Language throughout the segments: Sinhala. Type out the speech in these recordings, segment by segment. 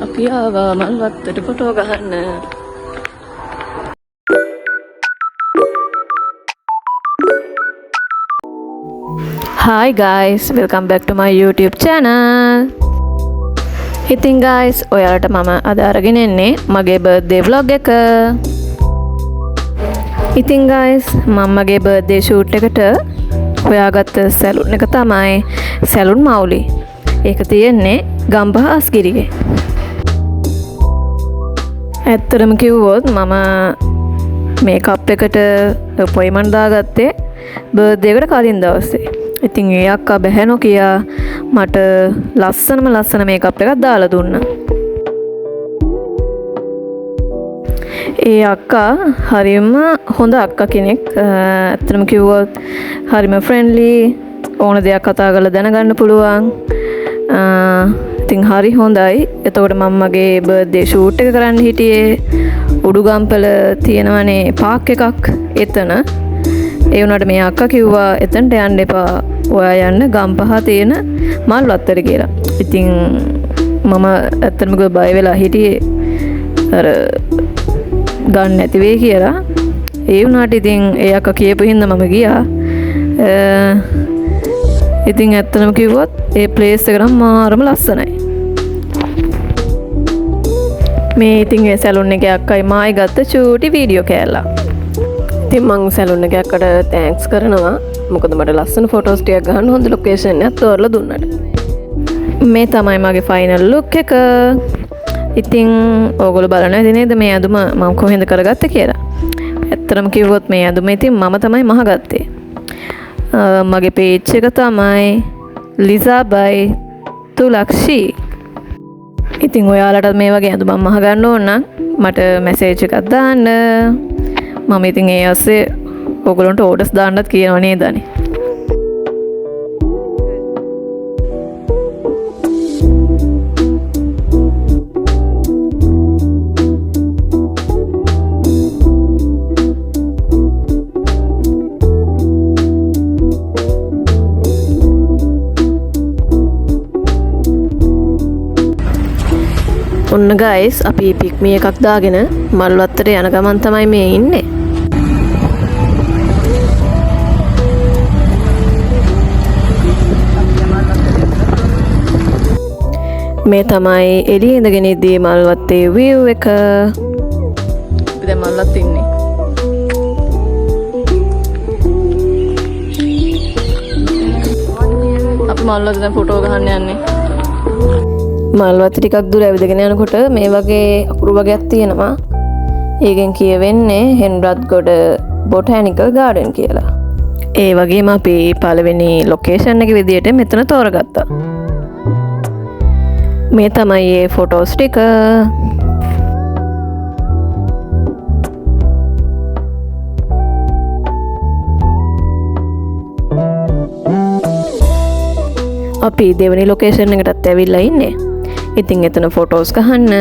අපි ආවා මල්වත්තට ෆොටෝ ගහන්න. Hi guys, welcome back to my YouTube channel. ඉතින් guys, ඔයාලට මම අද අරගෙන එන්නේ මගේ birthday vlog එක. ඉතින් guys, මම මගේ birthday shoot එකට හොයාගත්ත සැලුන් එක තමයි සැලුන් මවුලි. ඒක තියෙන්නේ ගම්පහ අස්ගිරියේ. ඇත්තටම කිව්වොත් මම මේකප් එකට අපොයින්ට්මන්ට් දාගත්තේ බර්ත්ඩේ එකට කලින් දවසේ. ඉතින් ඒ අක්කා බැහැ නොකියා මට ලස්සන මේකප් එකක් දාලා දුන්නා. ඒ අක්කා හරිම හොඳ අක්කා කෙනෙක්. ඇත්තටම කිව්වොත් හරිම ෆ්‍රෙන්ඩ්ලි, ඕන දෙයක් කතා කරලා දැනගන්න පුළුවන්. ඉතින් හරි හොඳයි. එතකොට මම මගේ බර්ත්ඩේ ෂූට් එක කරන්න හිටියේ උඩුගම්පල තියෙනවනේ පාක් එකක් එතන. ඒ වුණාට මේ අක්කා කිව්වා එතනට යන්න එපා, ඔයා යන්න ගම්පහ තියෙන මල්වත්තට කියලා. ඉතින් මම ඇත්තටම බය වෙලා හිටියේ අර ගන්න නැති වෙයි කියලා. ඒ වුණාට ඉතින් ඒ අක්කා කියපු හින්දා මම ගියා. ඉතින් ඇත්තටම කිව්වොත් ඒ ප්ලේස් එක නම් මාරම ලස්සනයි. මේ ඉතින් ඒ සැලුන් එකේ අක්කයි මායි ගත්ත චූටි වීඩියෝ කෑල්ලක්. ඉතින් මං සැලුන් එකේ අක්කට තෑන්ක්ස් කරනවා. මොකද මට ලස්සන ෆොටෝස් ටිකක් ගන්න හොඳ ලොකේෂන් එකක් තෝරලා දුන්නට. මේ තමයි මගේ ෆයිනල් ලුක් එක. ඉතින් ඕගොල්ලෝ බලනවා ඉතින් නේද මේ අඳුම මම කොහෙන්ද කරගත්තේ කියලා. ඇත්තටම කිව්වොත් මේ අඳුම ඉතින් මම තමයි මහගත්තේ. මගේ පේජ් එක තමයි ලිසාබයි තුලක්ෂි. ඉතින් ඔයාලට මේ වගේ අඳුමක් මහ ගන්න ඕන නම් මට මැසේජ් එකක් දාන්න. මම ඉතින් ඒ ඔස්සේ ඔයගොල්ලන්ට ඕඩර්ස් දාන්නත් කියනවා නේද අනේ. ඔන්න ගයිස්, අපි පික්මි එකක් දාගෙන මල්වත්තට යන ගමන් තමයි මේ ඉන්නේ. මේ තමයි එළියේ ඉඳගෙන ඉදී මල්වත්තේ view එක. අපි දැන් මල්වත් ඉන්නේ. අපි මල්වත් දැන් ෆොටෝ ගහන්න යන්නේ. මල්වත්ත ටිකක් දුර ඇවිදගෙන යනකොට මේ වගේ අකුරු වගේක් තියෙනවා. ඒකෙන් කියවෙන්නේ හෙන්රත්ගොඩ බොටැනිකල් ගාඩන් කියලා. ඒ වගේම අපි පළවෙනි ලොකේෂන් එක විදියට මෙතන තෝරගත්තා. මේ තමයි ඒ ෆොටෝස් ටික. අපි දෙවෙනි ලොකේෂන් එකටත් ඇවිල්ලා ඉන්නේ. ඉතින් එතන ෆොටෝස් ගහන්න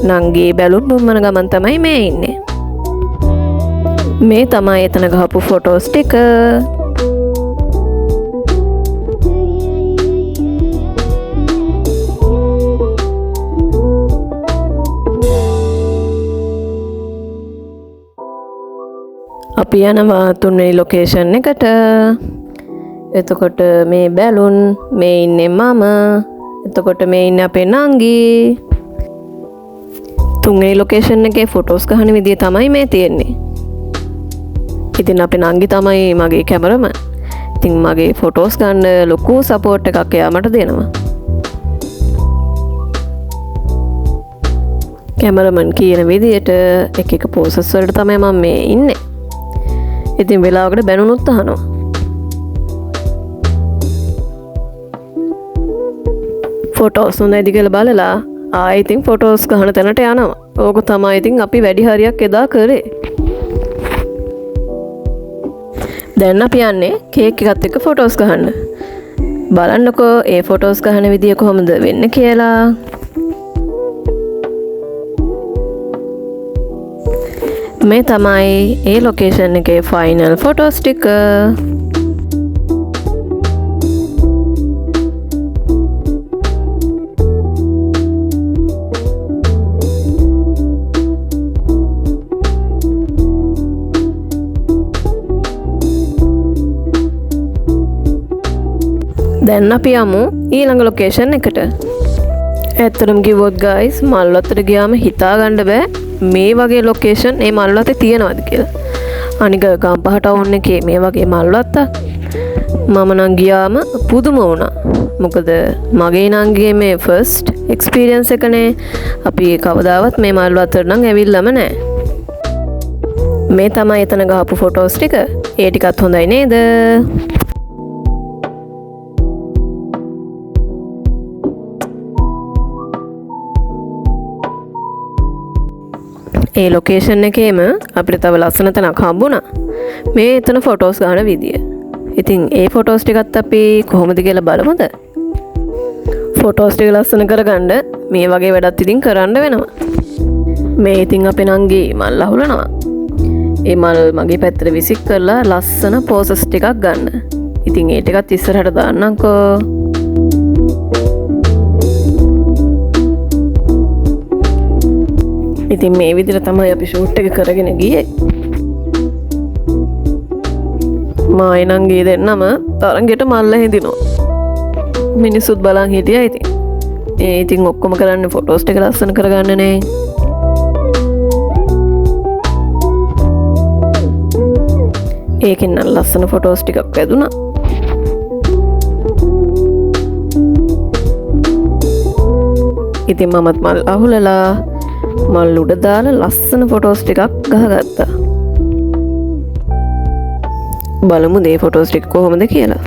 නංගී බැලුන් බුම්මන ගමන් තමයි මේ ඉන්නේ. මේ තමයි එතන ගහපු ෆොටෝස් ටික. අපි යනවා තුන්වෙනි ලොකේෂන් එකට. එතකොට මේ බැලුන්, මේ ඉන්නේ මම, එතකොට මේ ඉන්නේ අපේ නංගී. තුන්වෙනි ලොකේෂන් එකේ ෆොටෝස් ගහන විදිය තමයි මේ තියෙන්නේ. ඉතින් අපේ නංගි තමයි මගේ කැමරමන්. ඉතින් මගේ ෆොටෝස් ගන්න ලොකු සපෝට් එකක් එයා මට දෙනවා. කැමරමන් කියන විදියට එක පෝසස් වලට තමයි මම මේ ඉන්නේ. ඉතින් වෙලාවකට බැනුනොත් අහනවා. ෆොටෝස් හොඳයිද කියලා බලලා ආයෙ ඉතින් ෆොටෝස් ගහන තැනට යනවා. ඕක තමයි ඉතින් අපි වැඩි හරියක් එදා කරේ. දැන් අපි යන්නේ කේක් එකත් එක්ක ෆොටෝස් ගහන්න. බලන්නකෝ ඒ ෆොටෝස් ගහන විදිය කොහොමද වෙන්නේ කියලා. මේ තමයි ඒ ලොකේෂන් එකේ ෆයිනල් ෆොටෝස් ටික. දැන් අපි යමු ඊළඟ ලොකේෂන් එකට. ඇත්තටම කිව්වොත් ගයිස් මල් වත්තට ගියාම හිතා ගන්න බෑ මේ වගේ ලොකේෂන් මේ මල් වත්තේ තියනවාද කියලා. අනික ගම්පහ ටවුන් එකේ මේ වගේ මල් වත්තක් මම නම් ගියාම පුදුම වුණා. මොකද මගේ නංගිගේ මේ ෆස්ට් එක්ස්පීරියන්ස් එකනේ. අපි කවදාවත් මේ මල් වත්තට නම් ඇවිල්ලාම නැහැ. මේ තමයි එතන ගහපු ෆොටෝස් ටික. ඒ ටිකත් හොඳයි නේද? ඒ ලොකේෂන් එකේම අපිට තව ලස්සන තැනක් හම්බුණා. මේ එතන ෆොටෝස් ගන්න විදිය. ඉතින් ඒ ෆොටෝස් ටිකත් අපි කොහොමද කියලා බලමුද? ෆොටෝස් ටික ලස්සන කරගන්න මේ වගේ වැඩත් ඉතින් කරන්න වෙනවා. මේ ඉතින් අපේ නංගි මල් අහුලනවා. ඒ මල් මගේ පැත්තට විසික් කරලා ලස්සන පෝසස් ටිකක් ගන්න. ඉතින් ඒ ටිකත් ඉස්සරහට දාන්නම්කෝ. ඉතින් මේ විදිහට තමයි අපි ෂූට් එක කරගෙන ගියේ. මායි නංගි දෙන්නම තරංගෙට මල්ල හිඳිනවා. මිනිස්සුත් බලන් හිටියා ඉතින්. ඉතින් ඔක්කොම කරන්නේ ෆොටෝස් ටික ලස්සන කරගන්නනේ. ඒකෙන් නම් ලස්සන ෆොටෝස් ටිකක් වැදුනා. ඉතින් මමත් මල් අහුලලා මල් උඩ දාලා ලස්සන ෆොටෝස් ටිකක් ගහගත්තා. බලමු මේ ෆොටෝස් ටික කොහොමද කියලා.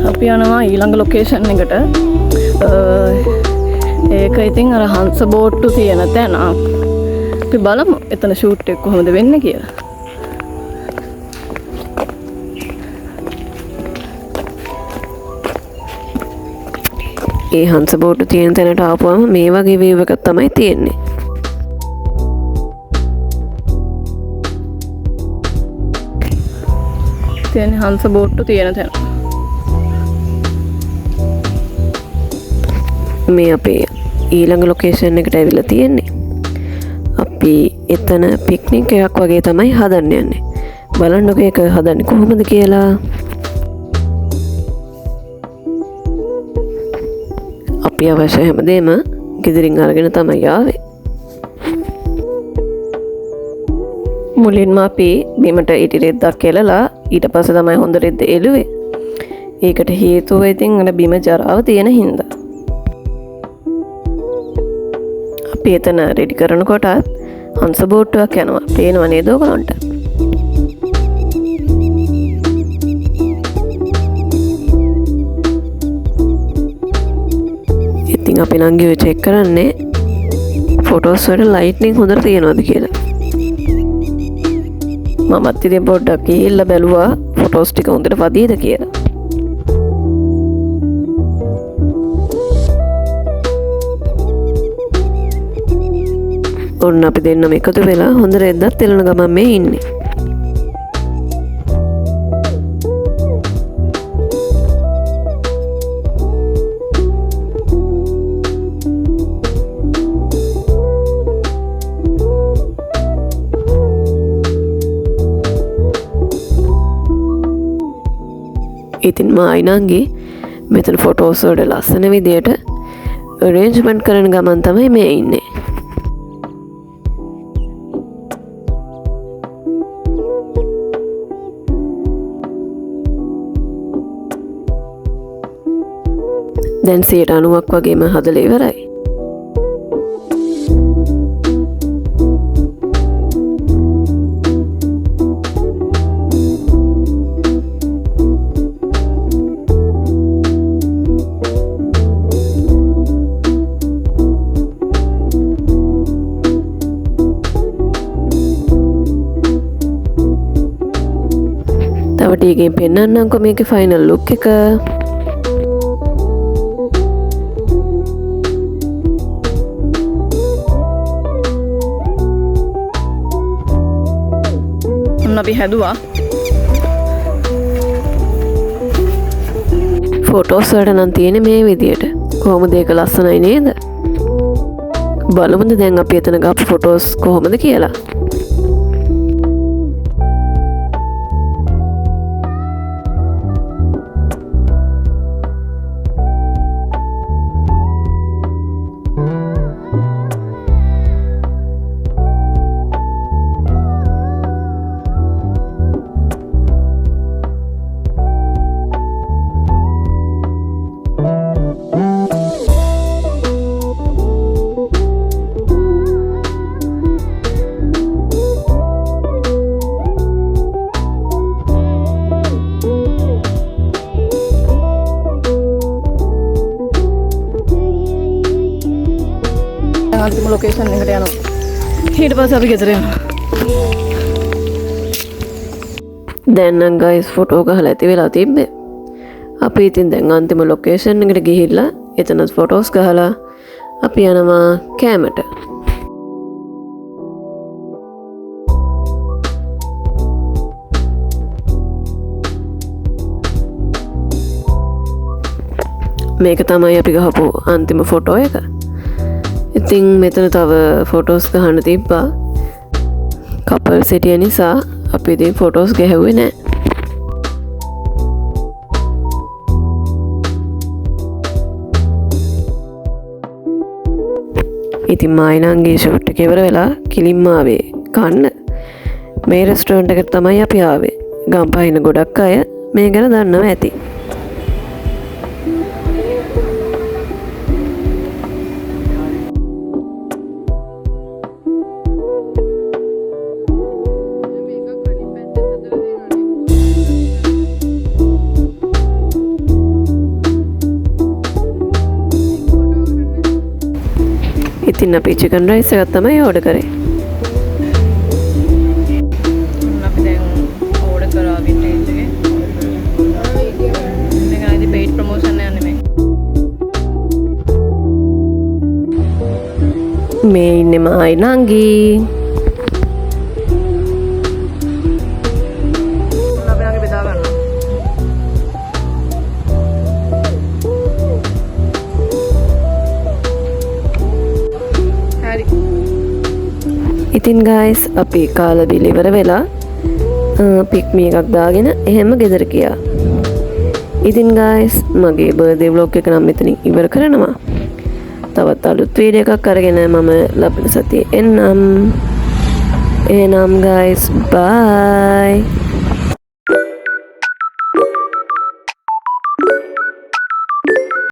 අපි යනවා ඊළඟ ලොකේෂන් එකට. ඒක ඉතින් අර හංස බෝට්ටු තියෙන තැන. අපි බලමු එතන ෂූට් එක කොහොමද වෙන්නේ කියලා. ඒ හංස බෝට්ටු තියෙන තැනට ආපුවම මේ වගේ වීව් එකක් තමයි තියෙන්නේ. තියෙන්නේ හංස බෝට්ටු තියෙන තැන. මේ අපේ ඊළඟ ලොකේෂන් එකට ඇවිල්ලා තියෙන්නේ. අපි එතන පික්නික් එකක් වගේ තමයි හදන්න යන්නේ. බලන්නකෝ ඒක හදන්නේ කොහොමද කියලා. අපි අවශ්‍ය හැමදේම ගෙදරින් අරගෙන තමයි ආවේ. මුලින්ම අපි බිමට ඉටි රෙද්දක් එලලා ඊට පස්සේ තමයි හොඳ රෙද්ද එළුවේ. ඒකට හේතුව ඉතින් අර බිම ජරාව තියෙන හින්දා. අපි එතන රෙඩි කරනකොටත් හංස බෝට්ටුවක් යනවා. පේනව නේද ඔයගොල්ලන්ට? ඉතින් අපි නංගිව චෙක් කරන්නේ ෆොටෝස් වල ලයිට්නින් හොඳට තියෙනවද කියලා. මමත් ඉතින් පොඩ්ඩක් ගිහිල්ලා බැලුවා ෆොටෝස් ටික හොඳට වදීද කියලා. ඔන්න අපි දෙන්නම එකතු වෙලා හොඳ රෙද්දක් තෙලන ගමන් මේ ඉන්නේ. ඉතින් මායි නංගි මෙතන ෆොටෝස් වල ලස්සන විදියට අරේන්ජ්මන්ට් කරන ගමන් තමයි මේ ඉන්නේ. දැන් 90ක් වගේම හදලා ඉවරයි. තව ටිකකින් පෙන්නන්නම්කෝ මේකේ ෆයිනල් ලුක් එක. අපි හැදුවා ෆොටෝස් වලට නම් තියෙන්නේ මේ විදියට. කොහොමද ඒක ලස්සනයි නේද? බලමුද දැන් අපි එතන ගාපු ෆොටෝස් කොහොමද කියලා. අන්තිම ලොකේෂන් එකට යනවා. ඊට පස්සේ අපි ගෙදර යනවා. දැන් නම් ගයිස් ෆොටෝ ගහලා ඇති වෙලා තිබ්බේ. අපි ඉතින් දැන් අන්තිම ලොකේෂන් එකට ගිහිල්ලා එතනත් ෆොටෝස් ගහලා අපි යනවා කෑමට. මේක තමයි අපි ගහපු අන්තිම ෆොටෝ එක. ඉතින් මෙතන තව ෆොටෝස් ගහන්න තිබ්බා. කපල් සිටිය නිසා අපි ඉතින් ෆොටෝස් ගැහුවේ නෑ. ඉතින් මායිනන්ගේ ෂූට් එක ඉවර වෙලා කිලින්ම ආවේ කන්න. මේ රෙස්ටෝරන්ට් එකට තමයි අපි ආවේ. ගම්පහින ගොඩක් අය මේ ගැන දන්නවා ඇති. ඉතින් අපි චිකන් රයිස් එකක් තමයි ඕඩර් කරේ. අපි දැන් ඕඩර් කරා වින්ටේජ් එකේ. මේක නේද පේඩ් ප්‍රොමෝෂන් එක නෙමෙයි. මේ ඉන්නේ මායි නංගී. අපි ළඟ බෙදා ගන්නවා. ඉතින් ගයිස් අපි කාලා බිලි ඉවර වෙලා පික්මි එකක් දාගෙන එහෙම ගෙදර ගියා. ඉතින් ගයිස් මගේ බර්ත්ඩේ vlog එක නම් මෙතනින් ඉවර කරනවා. තවත් අලුත් වීඩියෝ එකක් අරගෙන මම ලබන සතියේ එන්නම්. එහෙනම් ගයිස් බයි.